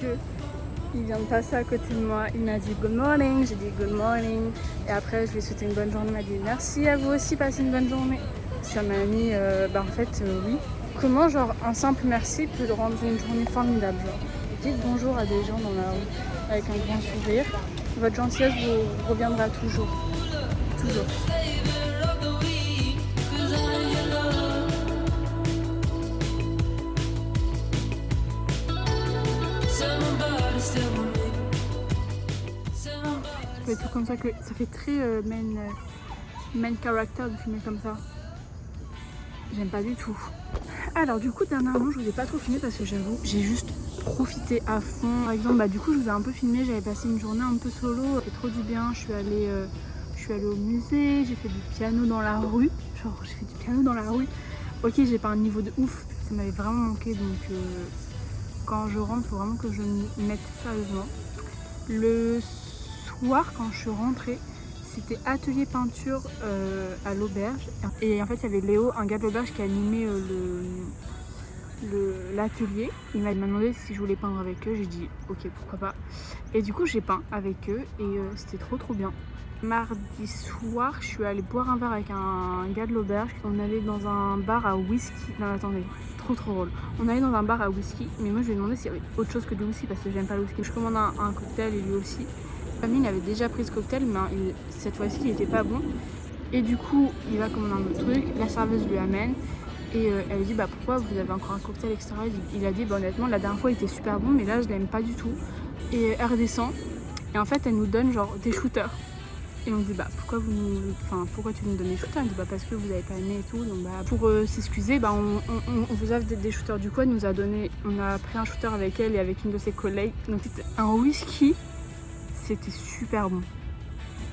que il vient de passer à côté de moi, il m'a dit good morning, j'ai dit good morning et après je lui ai souhaité une bonne journée, il m'a dit merci à vous aussi, passez une bonne journée. Ça m'a mis, en fait oui. Comment genre un simple merci peut rendre une journée formidable genre. Dites bonjour à des gens dans la rue avec un grand sourire, votre gentillesse vous reviendra toujours, toujours. C'est tout comme ça que ça fait très main character de filmer comme ça. J'aime pas du tout. Alors du coup dernièrement je vous ai pas trop filmé parce que j'avoue j'ai juste profité à fond. Par exemple du coup je vous ai un peu filmé, j'avais passé une journée un peu solo, ça fait trop du bien. Je suis allée au musée, j'ai fait du piano dans la rue. Genre j'ai fait du piano dans la rue. Ok j'ai pas un niveau de ouf, ça m'avait vraiment manqué donc quand je rentre faut vraiment que je m'y mette sérieusement. Le soir quand je suis rentrée, c'était atelier peinture à l'auberge et en fait il y avait Léo, un gars de l'auberge qui animait l'atelier. Il m'a demandé si je voulais peindre avec eux, j'ai dit ok pourquoi pas et du coup j'ai peint avec eux et c'était trop bien. Mardi soir je suis allée boire un verre avec un gars de l'auberge, on allait dans un bar à whisky, non attendez, trop drôle, on allait dans un bar à whisky mais moi je lui ai demandé s'il y avait autre chose que du whisky parce que j'aime pas le whisky. Je commande un cocktail et lui aussi. Il avait déjà pris ce cocktail mais cette fois-ci il était pas bon et du coup il va commander un autre truc, la serveuse lui amène et elle lui dit bah pourquoi vous avez encore un cocktail etc. Il a dit bah honnêtement la dernière fois il était super bon mais là je l'aime pas du tout et elle redescend et en fait elle nous donne genre des shooters et on dit bah pourquoi tu nous donnes des shooters? Elle dit bah parce que vous avez pas aimé et tout donc bah pour s'excuser bah on vous offre des shooters. Du coup elle nous a donné, on a pris un shooter avec elle et avec une de ses collègues donc c'était un whisky. C'était super bon.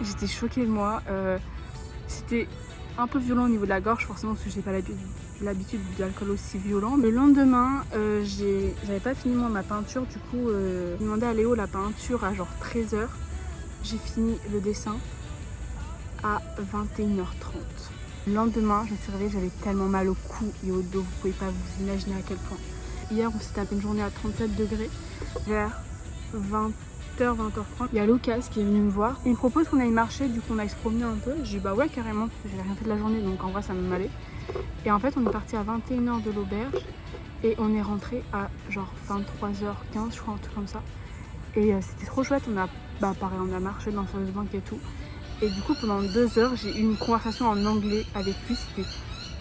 J'étais choquée de moi. C'était un peu violent au niveau de la gorge, forcément, parce que j'ai pas l'habitude d'alcool aussi violent. Le lendemain, j'avais pas fini moi ma peinture. Du coup, j'ai demandé à Léo la peinture à genre 13h. J'ai fini le dessin à 21h30. Le lendemain, je me suis réveillée, j'avais tellement mal au cou et au dos. Vous pouvez pas vous imaginer à quel point. Hier, on s'est tapé une journée à 37 degrés. Vers 20h, 20h30, il y a Lucas qui est venu me voir. Il me propose qu'on aille marcher, du coup on aille se promener un peu. J'ai dit bah ouais carrément parce que j'avais rien fait de la journée donc en vrai ça me allait. Et en fait on est parti à 21h de l'auberge et on est rentré à genre 23h15 je crois, un truc comme ça. Et c'était trop chouette, on a marché dans le banc et tout. Et du coup pendant 2 heures j'ai eu une conversation en anglais avec lui, c'était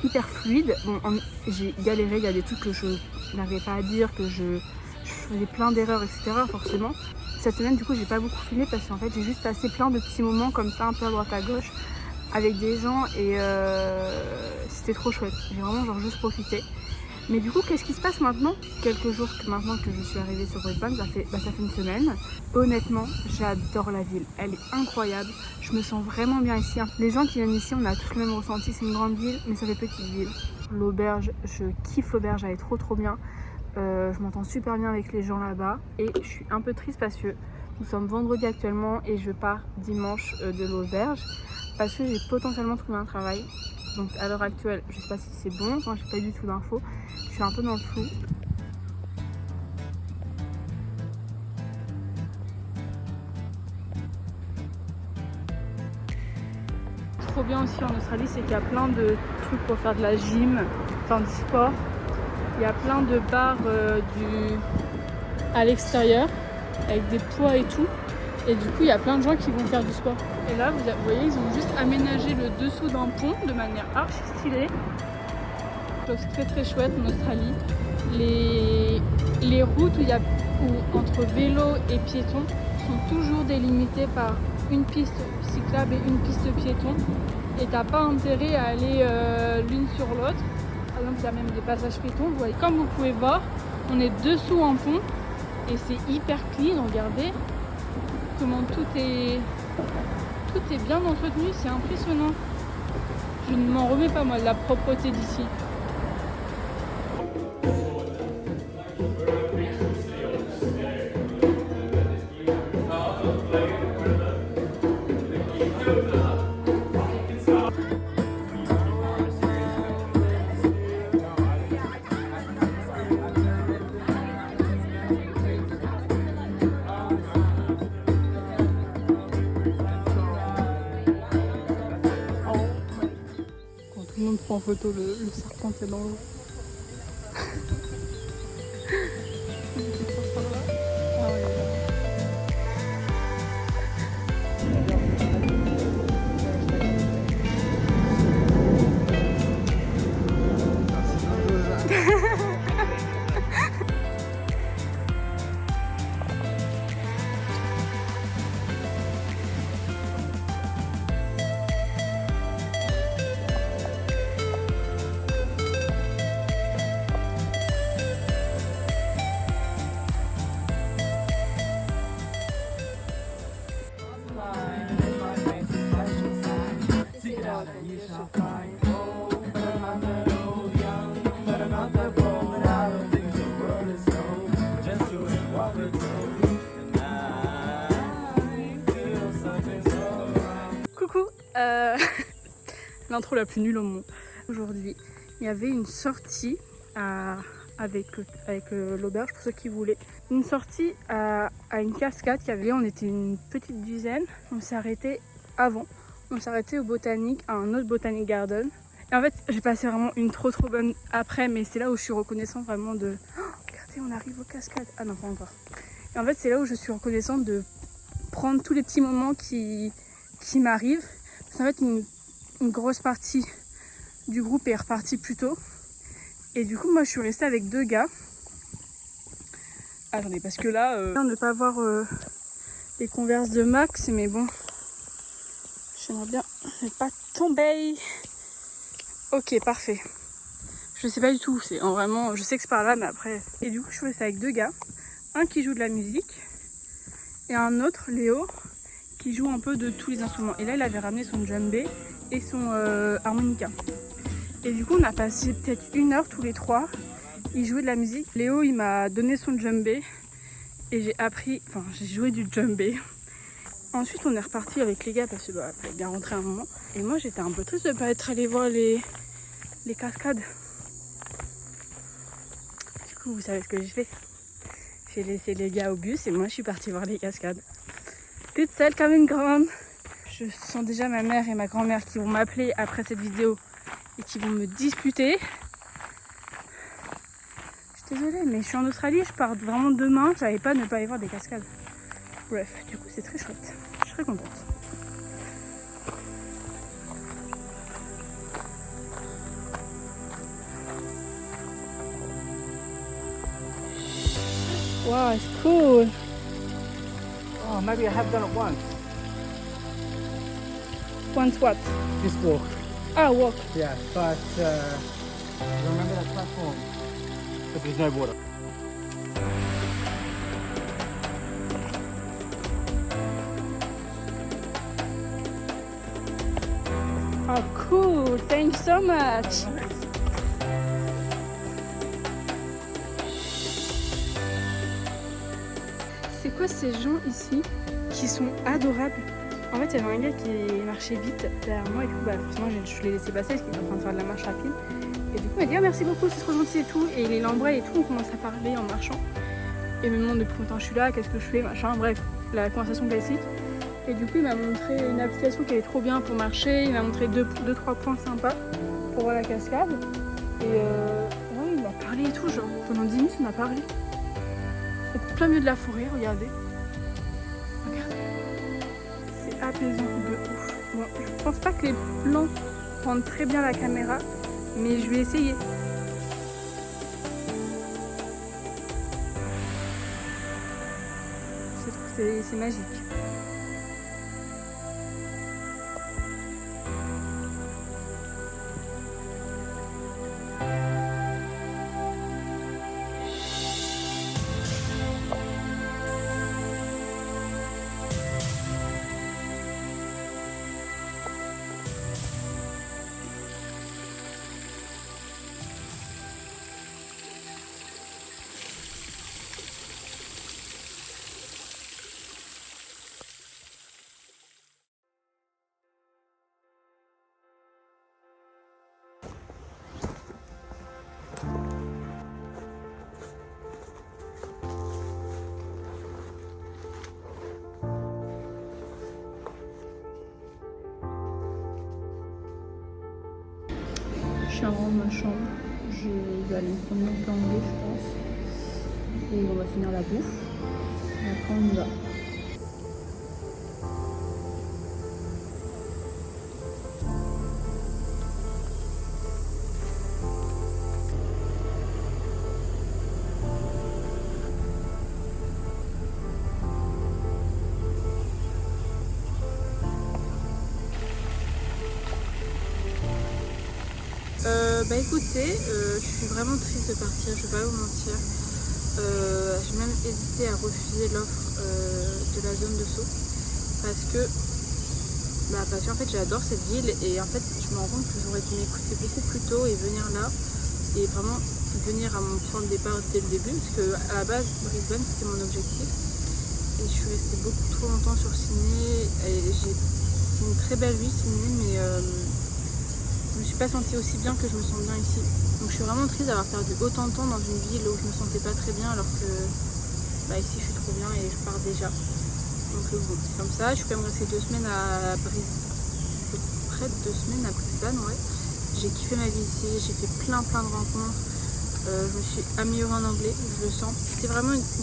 hyper fluide. Bon, j'ai galéré, il y a des trucs que je n'arrivais pas à dire, que je faisais plein d'erreurs etc. forcément. Cette semaine du coup j'ai pas beaucoup filmé parce qu'en fait j'ai juste passé plein de petits moments comme ça un peu à droite à gauche avec des gens et c'était trop chouette. J'ai vraiment genre juste profité. Mais du coup qu'est-ce qui se passe maintenant? Quelques jours maintenant que je suis arrivée sur Brisbane, ça fait une semaine. Honnêtement j'adore la ville, elle est incroyable. Je me sens vraiment bien ici. Les gens qui viennent ici on a tous le même ressenti, c'est une grande ville mais ça fait petite ville. L'auberge, je kiffe l'auberge, elle est trop bien. Je m'entends super bien avec les gens là-bas et je suis un peu triste parce que nous sommes vendredi actuellement et je pars dimanche de l'auberge parce que j'ai potentiellement trouvé un travail. Donc à l'heure actuelle je sais pas si c'est bon, enfin, j'ai pas du tout d'infos, je suis un peu dans le flou. Trop bien aussi en Australie c'est qu'il y a plein de trucs pour faire de la gym, enfin du sport. Il y a plein de bars à l'extérieur avec des poids et tout. Et du coup, il y a plein de gens qui vont faire du sport. Et là, vous voyez, ils ont juste aménagé le dessous d'un pont de manière archi stylée. C'est très chouette en Australie. Les routes entre vélo et piétons sont toujours délimitées par une piste cyclable et une piste piéton. Et t'as pas intérêt à aller l'une sur l'autre. Par exemple, il y a même des passages piétons. Vous voyez, comme vous pouvez voir, on est dessous un pont et c'est hyper clean. Regardez comment tout est bien entretenu, c'est impressionnant. Je ne m'en remets pas moi de la propreté d'ici. trop en photo le serpent qui est dans l'eau. Ah ouais, coucou, l'intro la plus nulle au monde. Aujourd'hui, il y avait une sortie avec l'auberge pour ceux qui voulaient. Une sortie à une cascade qu'il y avait. On était une petite dizaine. On s'est arrêté avant. On s'est arrêté au botanique, à un autre botanic garden. Et en fait, j'ai passé vraiment une trop bonne après, mais c'est là où je suis reconnaissante vraiment de... Oh, regardez, on arrive aux cascades. Ah non, pas encore. Et en fait, c'est là où je suis reconnaissante de prendre tous les petits moments qui m'arrivent. Parce qu'en fait, une grosse partie du groupe est repartie plus tôt. Et du coup, moi, je suis restée avec 2 gars. Attendez, parce que là, ne pas voir les Converse de Max, mais bon, j'aimerais bien ne pas tomber. Ok, parfait. Je sais pas du tout où c'est. Vraiment, je sais que c'est par là, mais après. Et du coup, je suis restée avec 2 gars. Un qui joue de la musique et un autre, Léo, qui joue un peu de tous les instruments. Et là, il avait ramené son djembé et son harmonica. Et du coup, on a passé peut-être 1 heure tous les 3. Il jouait de la musique. Léo, il m'a donné son djembé et j'ai joué du djembé. Ensuite, on est reparti avec les gars parce que fallait bien rentrer un moment. Et moi, j'étais un peu triste de ne pas être allée voir les cascades. Du coup, vous savez ce que j'ai fait? J'ai laissé les gars au bus et moi, je suis partie voir les cascades. Toute seule comme une grande. Je sens déjà ma mère et ma grand-mère qui vont m'appeler après cette vidéo et qui vont me disputer. Je suis désolée, mais je suis en Australie, je pars vraiment demain. Je savais pas ne pas aller voir des cascades. Bref, du coup, c'est très chouette. Je suis très contente. Wow, it's cool. Oh, maybe I have done it once. Once what? This walk. Ah, walk. Yeah, but remember that platform? But there's no water. Oh, cool. Thank you so much. C'est quoi ces gens ici qui sont adorables? En fait, il y avait un gars qui marchait vite derrière moi et du coup, forcément, je l'ai laissé passer parce qu'il était en train de faire de la marche rapide. Et du coup, il m'a dit ah, merci beaucoup, c'est trop gentil et tout. Et il l'embraye et tout, on commence à parler en marchant. Et il me demande depuis combien de temps je suis là, qu'est-ce que je fais, machin, bref, la conversation classique. Et du coup, il m'a montré une application qui est trop bien pour marcher. Il m'a montré 2-3 points sympas pour voir la cascade. Et ouais, il m'a parlé et tout, genre pendant 10 minutes, on a parlé. Au plein milieu de la forêt, regardez. Regardez. C'est apaisant de ouf. Bon, je pense pas que les plans rendent très bien la caméra, mais je vais essayer. C'est magique. suis en haut de ma chambre. Je vais aller me promener un peu anglais, je pense. Et on va finir la bouffe. Et après, on y va. Bah écoutez, je suis vraiment triste de partir, je vais pas vous mentir. J'ai même hésité à refuser l'offre de la zone de saut parce qu'en fait j'adore cette ville et en fait je me rends compte que j'aurais dû m'écouter beaucoup plus tôt et venir là et vraiment venir à mon point de départ dès le début parce que à la base Brisbane c'était mon objectif et je suis restée beaucoup trop longtemps sur Sydney et c'est une très belle ville Sydney mais je me suis pas sentie aussi bien que je me sens bien ici. Donc je suis vraiment triste d'avoir perdu autant de temps dans une ville où je me sentais pas très bien alors que ici je suis trop bien et je pars déjà. Donc bon, c'est comme ça. Je suis quand même restée 2 semaines à Brisbane. Près de 2 semaines à Brisbane, ouais. J'ai kiffé ma vie ici, j'ai fait plein de rencontres. Je me suis améliorée en anglais, je le sens.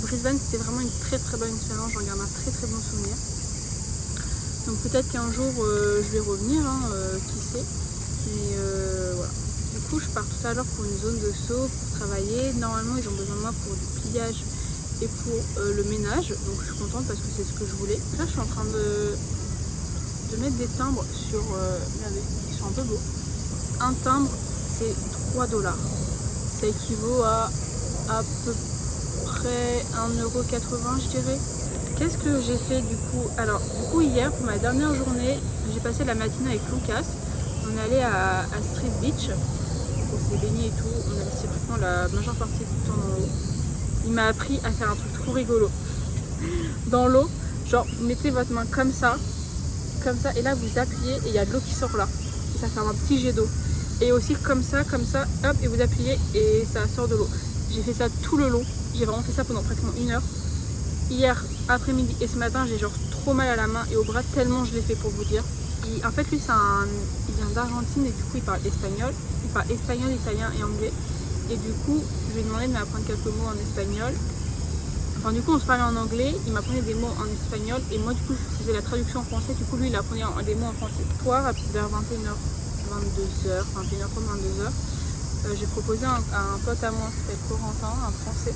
Brisbane c'était vraiment une très bonne expérience, j'en garde un très bon souvenir. Donc peut-être qu'un jour je vais revenir, qui sait. Mais voilà. Du coup, je pars tout à l'heure pour une zone de saut pour travailler. Normalement, ils ont besoin de moi pour du pliage et pour le ménage. Donc, je suis contente parce que c'est ce que je voulais. Là, je suis en train de mettre des timbres sur. Regardez, ils sont un peu beaux. Un timbre, c'est 3 $. Ça équivaut à peu près 1,80 €, je dirais. Qu'est-ce que j'ai fait du coup? Alors, du coup, hier, pour ma dernière journée, j'ai passé la matinée avec Lucas. On est allé à Street Beach, on s'est baigné et tout, on a resté vraiment la majeure partie du temps dans l'eau. Il m'a appris à faire un truc trop rigolo. Dans l'eau, genre vous mettez votre main comme ça, et là vous appuyez et il y a de l'eau qui sort là. Et ça fait un petit jet d'eau. Et aussi comme ça, hop, et vous appuyez et ça sort de l'eau. J'ai fait ça tout le long, j'ai vraiment fait ça pendant pratiquement 1 heure. Hier après-midi et ce matin, j'ai genre trop mal à la main et au bras tellement je l'ai fait pour vous dire. En fait, lui, il vient d'Argentine et du coup, il parle espagnol. Il parle espagnol, italien et anglais. Et du coup, je lui ai demandé de m'apprendre quelques mots en espagnol. Enfin, du coup, on se parlait en anglais. Il m'apprenait des mots en espagnol. Et moi, du coup, je faisais la traduction en français. Du coup, lui, il apprenait des mots en français. Soir, vers 21h, 22h, 21h30, 22h, j'ai proposé à un pote à moi qui s'appelle Corentin, un français.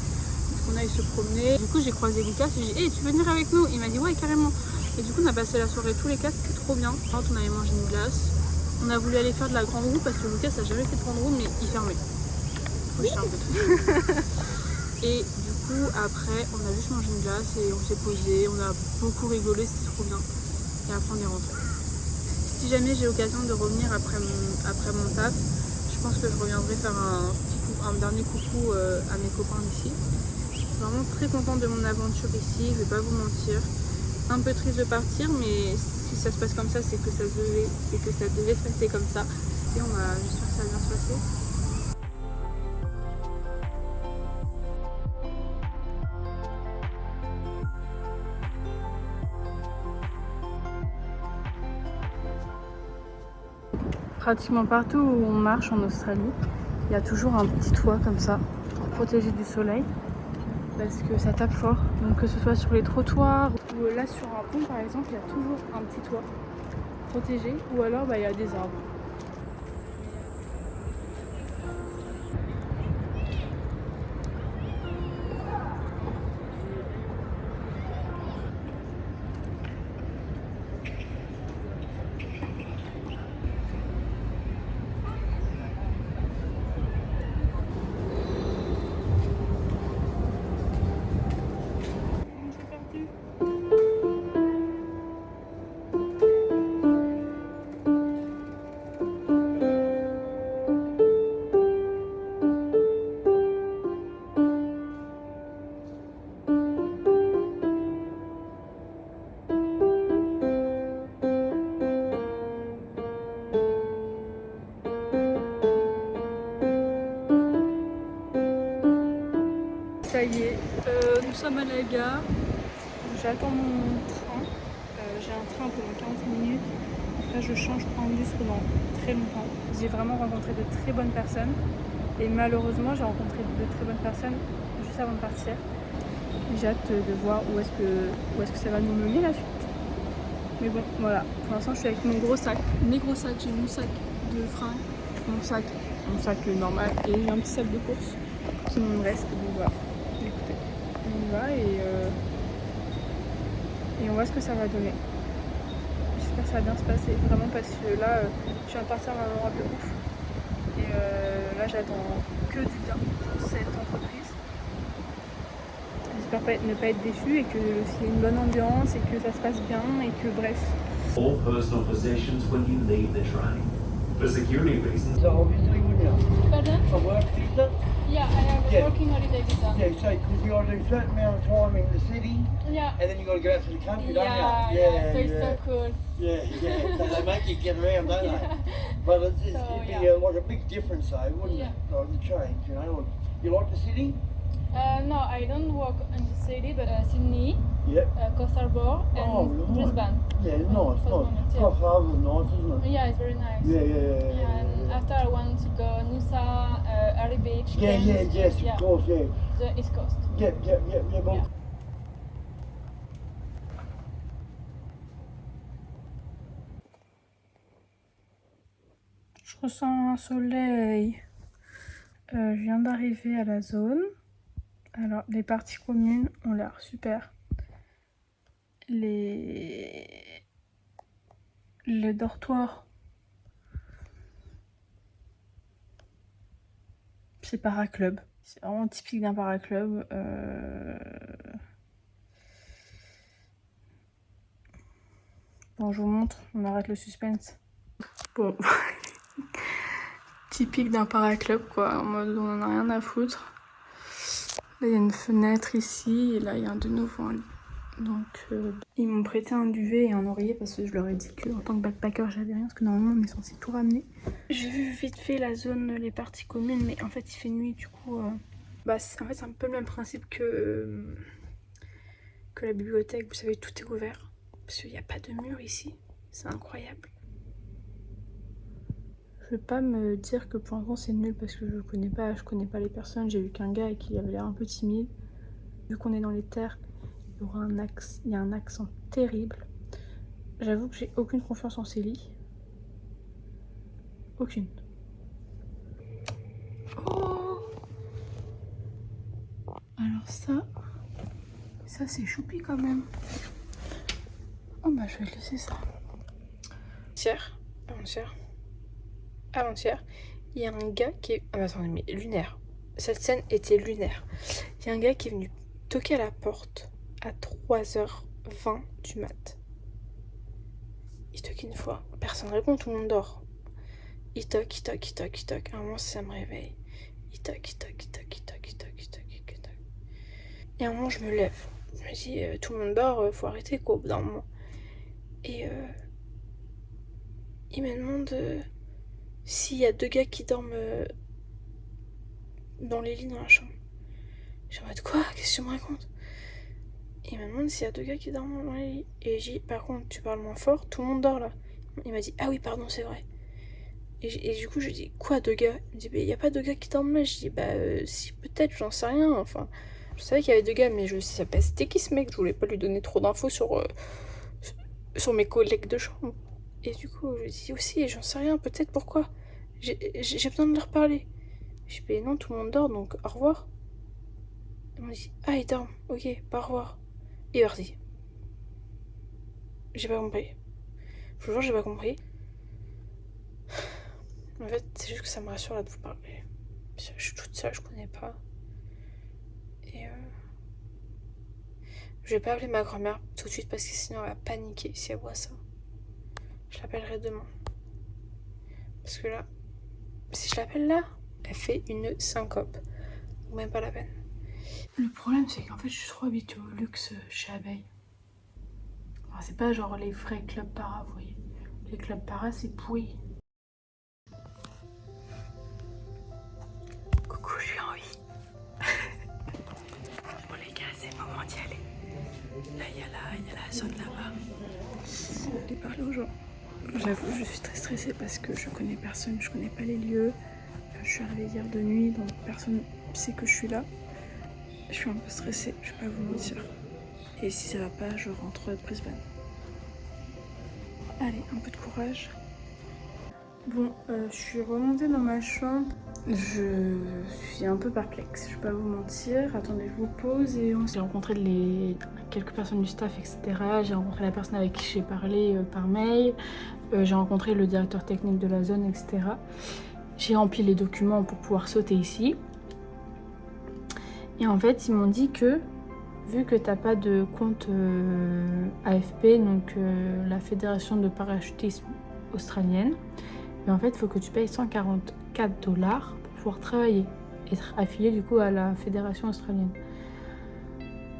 On allait se promener. Du coup, j'ai croisé Lucas et j'ai dit hey, tu veux venir avec nous? Il m'a dit ouais, carrément. Et du coup, on a passé la soirée tous les 4, c'était trop bien. On avait mangé une glace. On a voulu aller faire de la grande roue parce que Lucas n'a jamais fait de grande roue, mais il fermait. Faut jeter un peu de trucs. Et du coup, après, on a juste mangé une glace et on s'est posé. On a beaucoup rigolé, c'était trop bien. Et après, on est rentré. Si jamais j'ai l'occasion de revenir après mon taf, je pense que je reviendrai faire un dernier coucou à mes copains d'ici. Je suis vraiment très contente de mon aventure ici, je vais pas vous mentir. Un peu triste de partir, mais si ça se passe comme ça, c'est que ça devait se passer comme ça. Et j'espère que ça va bien se passer. Pratiquement partout où on marche en Australie, il y a toujours un petit toit comme ça pour protéger du soleil. Parce que ça tape fort, donc que ce soit sur les trottoirs ou là sur un pont par exemple, il y a toujours un petit toit protégé ou alors il y a des arbres. Ça y est, nous sommes à la gare. J'attends mon train. J'ai un train pendant 40 minutes. Après je change, je prends un bus pendant très longtemps. J'ai vraiment rencontré de très bonnes personnes. Et malheureusement j'ai rencontré de très bonnes personnes juste avant de partir. J'ai hâte de voir où est-ce que ça va nous mener la suite. Mais bon, voilà. Pour l'instant, je suis avec mon gros sac. Mes gros sacs, j'ai mon sac de fringues, mon sac normal et un petit sac de course qui me reste. Donc voilà. Écoutez, on y va et on voit ce que ça va donner. J'espère que ça va bien se passer. Vraiment parce que là, je viens de partir dans un endroit de ouf. Et là, j'attends que du bien pour cette entreprise. J'espère ne pas être déçue et que s'il y a une bonne ambiance et que ça se passe bien et que bref. All personal possessions when you leave the train. For security reasons. So obviously, wouldn't you? Pardon? A work visa? Yeah, I have a Yeah. working holiday visa. Yeah, so because you got to do a certain amount of time in the city, Yeah. and then you got to go out to the country, don't Yeah, you? yeah, so it's so cool. Yeah, yeah. So they make you get around, don't they? But it'd So, be yeah. like a big difference, though, wouldn't Yeah. it? Like the change, you know. You like the city? No, I don't work in the city, but Sydney, Yep. Coast Harbour, and Oh, right. Brisbane. Yeah, it's Oh, nice, for the nice. moment, yeah. Coast Harbour's nice, isn't it? Yeah, it's very nice. Yeah. And after I want to go Noosa, Early Beach. Yeah, Cairns, yes, of yeah, course, yeah. the East Coast. Yep. Well, Yeah. Je ressens un soleil. Je viens d'arriver à la zone. Alors, les parties communes ont l'air super. Les dortoirs, c'est paraclub. C'est vraiment typique d'un paraclub. Bon, je vous montre, on arrête le suspense. Bon, typique d'un paraclub quoi, en mode on en a rien à foutre. Là il y a une fenêtre ici et là il y a de nouveau un lit. Donc ils m'ont prêté un duvet et un oreiller parce que je leur ai dit que en tant que backpacker j'avais rien parce que normalement on est censé tout ramener. J'ai vu vite fait la zone, les parties communes, mais en fait il fait nuit du coup. En fait c'est un peu le même principe que la bibliothèque, vous savez tout est ouvert. Parce qu'il n'y a pas de mur ici, c'est incroyable. Je vais pas me dire que pour l'instant c'est nul parce que je connais pas les personnes. J'ai vu qu'un gars qui avait l'air un peu timide. Vu qu'on est dans les terres, il y a un accent terrible. J'avoue que j'ai aucune confiance en ces lits. Aucune. Oh! Alors ça c'est choupi quand même. Oh bah je vais te laisser ça. Avant-hier, il y a un gars qui est... Ah bah attendez, mais lunaire. Cette scène était lunaire. Il y a un gars qui est venu toquer à la porte à 3h20 du mat. Il toque une fois, personne ne répond, tout le monde dort. Il toque. À un moment, ça me réveille. Il toque. Et à un moment, je me lève. Je me dis, tout le monde dort, faut arrêter quoi, au bout d'un moment. Et il me demande s'il y a 2 gars qui dorment dans les lits dans la chambre. J'ai en mode quoi? Qu'est-ce que tu me racontes? Il me demande s'il y a 2 gars qui dorment dans les lits. Et j'ai dit, par contre, tu parles moins fort, tout le monde dort là. Il m'a dit, ah oui, pardon, c'est vrai. Et du coup, je dis, quoi, 2 gars? Il me dit, il n'y a pas 2 gars qui dorment là. Je dis, si, peut-être, j'en sais rien. Enfin, je savais qu'il y avait 2 gars, mais je sais pas c'était qui ce mec. Je voulais pas lui donner trop d'infos sur mes collègues de chambre. Et du coup, je dis aussi, j'en sais rien, peut-être pourquoi. J'ai besoin de leur parler. Je dis, non, tout le monde dort, donc au revoir. Il m'a dit, ah, ils dorment, ok, au revoir. Et il est parti. J'ai pas compris. Je vous jure, j'ai pas compris. En fait, c'est juste que ça me rassure là de vous parler. Je suis toute seule, je connais pas. Et je vais pas appeler ma grand-mère tout de suite parce que sinon elle va paniquer si elle voit ça. Je l'appellerai demain. Parce que là, si je l'appelle là, elle fait une syncope. Donc même pas la peine. Le problème c'est qu'en fait je suis trop habituée au luxe chez Abeille. Enfin, c'est pas genre les vrais clubs para, vous voyez. Les clubs para c'est pourri. Coucou, je suis en vie. Bon les gars, c'est le moment d'y aller. Là, il y a la zone là-bas. Et parler aux gens. J'avoue, je suis très stressée parce que je connais personne, je connais pas les lieux. Je suis arrivée hier de nuit, donc personne sait que je suis là. Je suis un peu stressée, je vais pas vous mentir. Et si ça va pas, je rentre à Brisbane. Allez, un peu de courage. Bon, je suis remontée dans ma chambre. Je suis un peu perplexe, je vais pas vous mentir. Attendez, je vous pose et j'ai rencontré quelques personnes du staff, etc. J'ai rencontré la personne avec qui j'ai parlé par mail. J'ai rencontré le directeur technique de la zone, etc. J'ai rempli les documents pour pouvoir sauter ici. Et en fait, ils m'ont dit que, vu que t'as pas de compte AFP, donc la Fédération de parachutisme australienne, mais en fait, il faut que tu payes 144 $ pour pouvoir travailler, être affilié du coup à la Fédération australienne.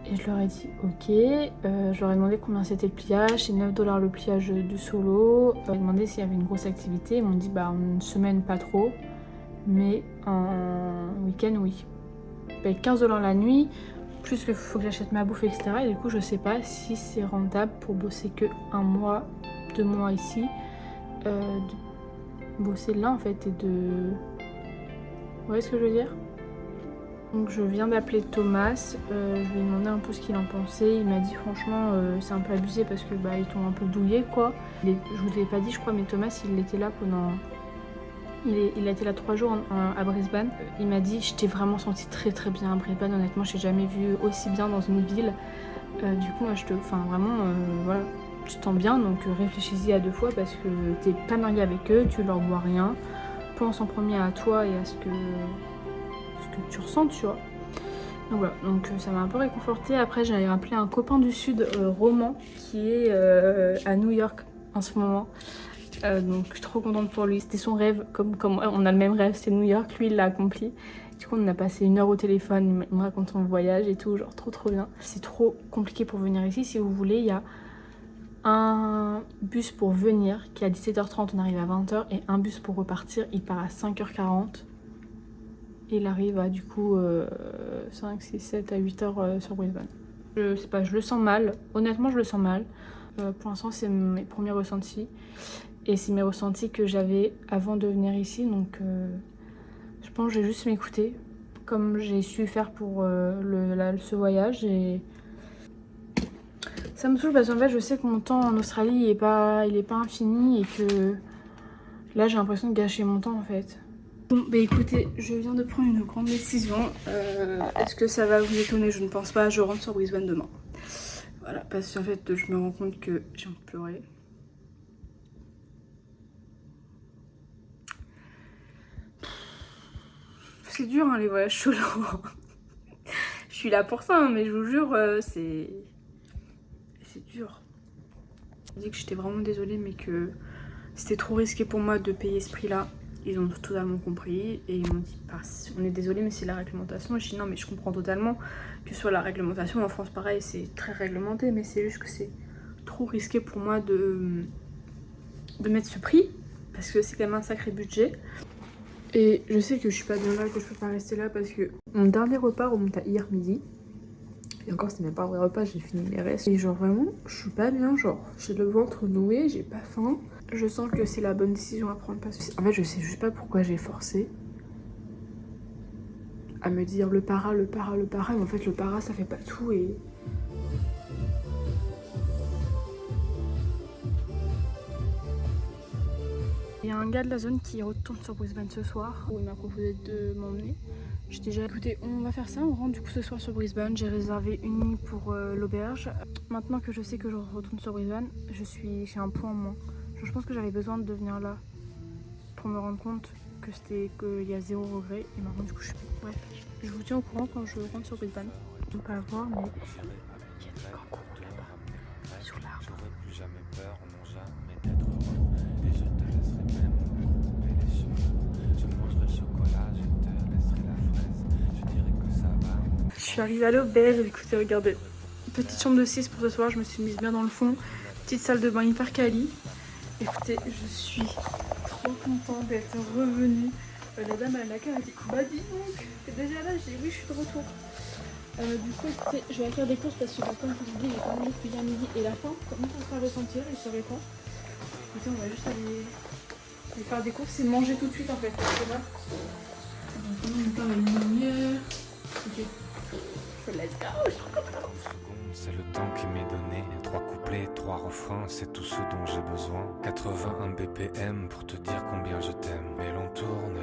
Et je leur ai dit ok, je leur ai demandé combien c'était le pliage, c'est 9 $ le pliage du solo. J'ai demandé s'il y avait une grosse activité, ils m'ont dit bah en une semaine pas trop, mais en week-end oui. Je paye 15 $ la nuit, plus qu'il faut que j'achète ma bouffe, etc. Et du coup je sais pas si c'est rentable pour bosser que 1 mois, 2 mois ici, de bosser là en fait et de... Vous voyez ce que je veux dire? Donc je viens d'appeler Thomas, je lui ai demandé un peu ce qu'il en pensait. Il m'a dit franchement c'est un peu abusé parce que bah ils t'ont un peu douillé quoi. Je vous l'ai pas dit je crois, mais Thomas il était là pendant... Il a été là 3 jours à Brisbane. Il m'a dit je t'ai vraiment senti très très bien à Brisbane, honnêtement je t'ai jamais vu aussi bien dans une ville. Du coup moi je te... Enfin vraiment voilà, tu te sens bien, donc réfléchis-y à 2 fois parce que t'es pas marié avec eux, tu leur dois rien. Pense en premier à toi et à ce que tu ressens, tu vois. Donc voilà, donc ça m'a un peu réconfortée. Après j'ai appelé un copain du sud, Roman, qui est à New York en ce moment. Donc je suis trop contente pour lui, c'était son rêve, comme on a le même rêve, c'est New York, lui il l'a accompli. Du coup on a passé 1 heure au téléphone, il me raconte son voyage et tout, genre trop bien. C'est trop compliqué pour venir ici, si vous voulez, il y a un bus pour venir qui est à 17h30, on arrive à 20h, et un bus pour repartir, il part à 5h40. Et il arrive à du coup 5, 6, 7 à 8h sur Brisbane. Je sais pas, je le sens mal, honnêtement je le sens mal. Pour l'instant c'est mes premiers ressentis. Et c'est mes ressentis que j'avais avant de venir ici, donc je pense que je vais juste m'écouter, comme j'ai su faire pour ce voyage. Et ça me saoule parce qu'en fait je sais que mon temps en Australie il est pas infini et que là j'ai l'impression de gâcher mon temps en fait. Bon bah écoutez, je viens de prendre une grande décision. Est-ce que ça va vous étonner? Je ne pense pas, je rentre sur Brisbane demain. Voilà, parce qu'en fait je me rends compte que j'ai envie de pleurer. C'est dur hein, les voyages solo. Je suis là pour ça hein, mais je vous jure c'est dur. J'ai dit que j'étais vraiment désolée mais que c'était trop risqué pour moi de payer ce prix là. Ils ont totalement compris et ils m'ont dit bah, on est désolé mais c'est la réglementation. Et je dis non mais je comprends totalement que ce soit la réglementation. En France pareil c'est très réglementé, mais c'est juste que c'est trop risqué pour moi de mettre ce prix parce que c'est quand même un sacré budget. Et je sais que je suis pas bien là, que je peux pas rester là parce que mon dernier repas remonte à hier midi. Et encore c'était même pas un vrai repas, j'ai fini les restes. Et genre vraiment je suis pas bien, genre j'ai le ventre noué, j'ai pas faim. Je sens que c'est la bonne décision à prendre parce que en fait je sais juste pas pourquoi j'ai forcé à me dire le para, mais en fait le para ça fait pas tout et... Il y a un gars de la zone qui retourne sur Brisbane ce soir où il m'a proposé de m'emmener. J'ai déjà écouté, on va faire ça, on rentre du coup ce soir sur Brisbane. J'ai réservé une nuit pour l'auberge. Maintenant que je sais que je retourne sur Brisbane, j'ai un point en moins. Je pense que j'avais besoin de venir là pour me rendre compte qu'il y a 0 regret. Et maintenant du coup bref, je vous tiens au courant quand je rentre sur Brisbane. On peut pas voir mais il y a des kangourous là-bas sur l'arbre. Plus jamais peur, non jamais d'être heureux. Et je te laisserai même me couper les cheveux. Je mangerai le chocolat, je te laisserai la fraise. Je dirai que ça va. Je suis arrivée à l'auberge, écoutez regardez. Petite chambre de 6 pour ce soir, je me suis mise bien dans le fond. Petite salle de bain hyper quali. Écoutez, je suis trop contente d'être revenue. La dame à l'accueil a dit bah dis donc, t'es déjà là? J'ai dit oui, je suis de retour. Du coup, écoutez, je vais aller faire des courses parce que comme je vous dis, j'ai pas mangé depuis hier midi et la faim commence à se faire ressentir, il serait temps. Écoutez, on va juste aller faire des courses et manger tout de suite en fait. C'est ça. Combien de temps la lumière? Ok. Let's go, je suis trop contente. C'est le temps qui m'est donné. 3 couplets, 3 refrains, c'est tout ce dont j'ai besoin. 81 BPM pour te dire combien je t'aime. Et l'on tourne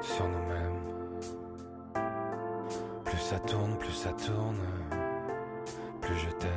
sur nous-mêmes. Plus ça tourne, plus je t'aime.